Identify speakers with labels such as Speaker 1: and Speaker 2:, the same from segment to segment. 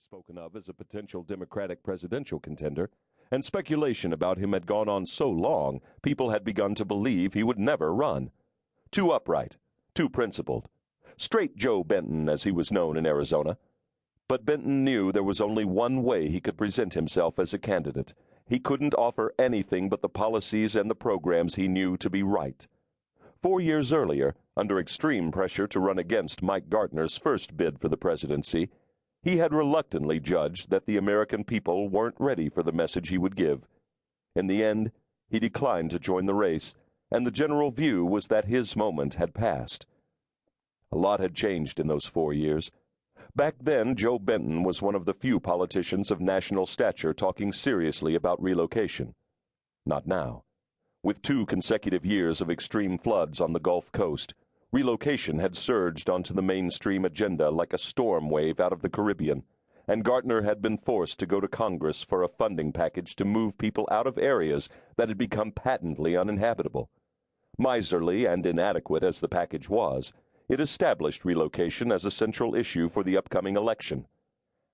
Speaker 1: spoken of as a potential Democratic presidential contender, and speculation about him had gone on so long people had begun to believe he would never run. Too upright, too principled. Straight Joe Benton, as he was known in Arizona. But Benton knew there was only one way he could present himself as a candidate. He couldn't offer anything but the policies and the programs he knew to be right. 4 years earlier, under extreme pressure to run against Mike Gartner's first bid for the presidency, he had reluctantly judged that the American people weren't ready for the message he would give. In the end, he declined to join the race, and the general view was that his moment had passed. A lot had changed in those 4 years. Back then, Joe Benton was one of the few politicians of national stature talking seriously about relocation. Not now. With 2 consecutive years of extreme floods on the Gulf Coast, relocation had surged onto the mainstream agenda like a storm wave out of the Caribbean, and Gartner had been forced to go to Congress for a funding package to move people out of areas that had become patently uninhabitable. Miserly and inadequate as the package was, it established relocation as a central issue for the upcoming election.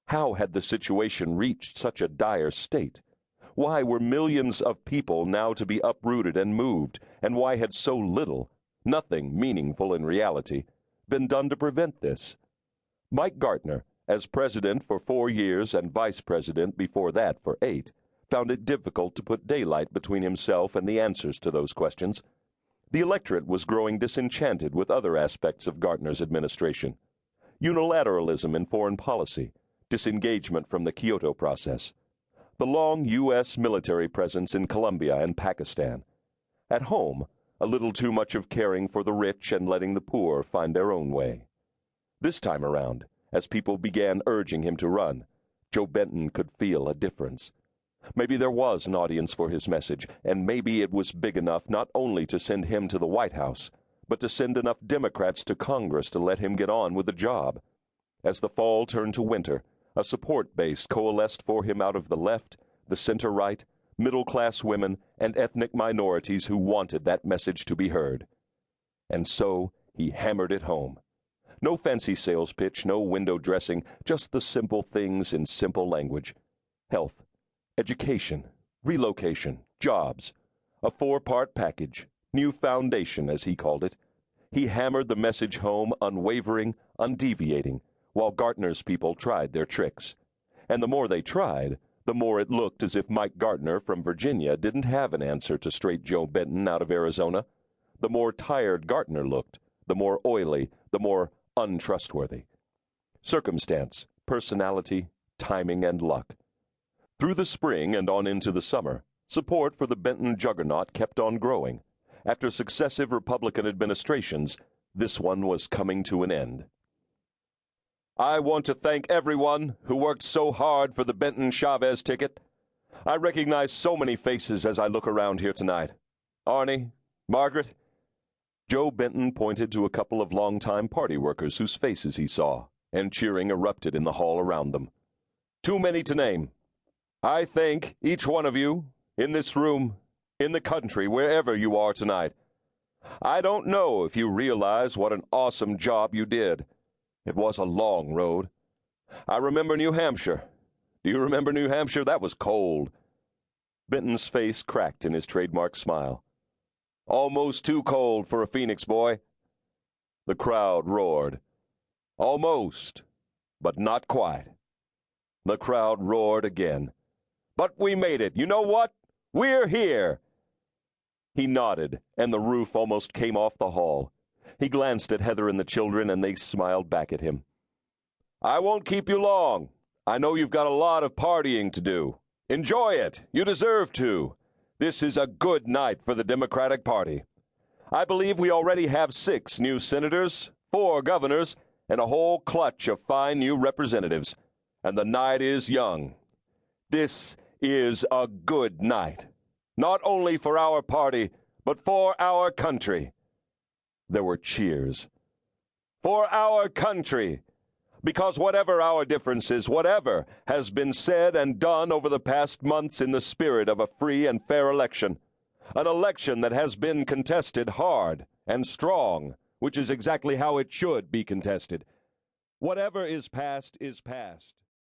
Speaker 1: How had the situation reached such a dire state? Why were millions of people now to be uprooted and moved, and why had so little, nothing meaningful in reality, been done to prevent this? Mike Gartner, as president for 4 years and vice president before that for 8, found it difficult to put daylight between himself and the answers to those questions. The electorate was growing disenchanted with other aspects of Gartner's administration. Unilateralism in foreign policy, disengagement from the Kyoto process, the long U.S. military presence in Colombia and Pakistan. At home, a little too much of caring for the rich and letting the poor find their own way. This time around, as people began urging him to run, Joe Benton could feel a difference. Maybe there was an audience for his message, and maybe it was big enough not only to send him to the White House, but to send enough Democrats to Congress to let him get on with the job. As the fall turned to winter, a support base coalesced for him out of the left, the center-right, middle-class women, and ethnic minorities who wanted that message to be heard. And so he hammered it home. No fancy sales pitch, no window dressing, just the simple things in simple language. Health, education, relocation, jobs, a 4-part package, new foundation, as he called it. He hammered the message home, unwavering, undeviating, while Gartner's people tried their tricks. And the more they tried, the more it looked as if Mike Gartner from Virginia didn't have an answer to straight Joe Benton out of Arizona. The more tired Gartner looked, the more oily, the more untrustworthy. Circumstance, personality, timing, and luck. Through the spring and on into the summer, support for the Benton juggernaut kept on growing. After successive Republican administrations, this one was coming to an end. I want to thank everyone who worked so hard for the Benton-Chavez ticket. I recognize so many faces as I look around here tonight. Arnie, Margaret. Joe Benton pointed to a couple of longtime party workers whose faces he saw, and cheering erupted in the hall around them. Too many to name. I thank each one of you, in this room, in the country, wherever you are tonight. I don't know if you realize what an awesome job you did. It was a long road. I remember New Hampshire. Do you remember New Hampshire? That was cold. Benton's face cracked in his trademark smile. Almost too cold for a Phoenix boy. The crowd roared. Almost, but not quite. The crowd roared again. But we made it. You know what? We're here. He nodded, and the roof almost came off the hall. He glanced at Heather and the children, and they smiled back at him. I won't keep you long. I know you've got a lot of partying to do. Enjoy it. You deserve to. This is a good night for the Democratic Party. I believe we already have 6 new senators, 4 governors, and a whole clutch of fine new representatives. And the night is young. This is a good night. Not only for our party, but for our country. There were cheers. For our country. Because whatever our differences, whatever has been said and done over the past months in the spirit of a free and fair election, an election that has been contested hard and strong, which is exactly how it should be contested. Whatever is past is past.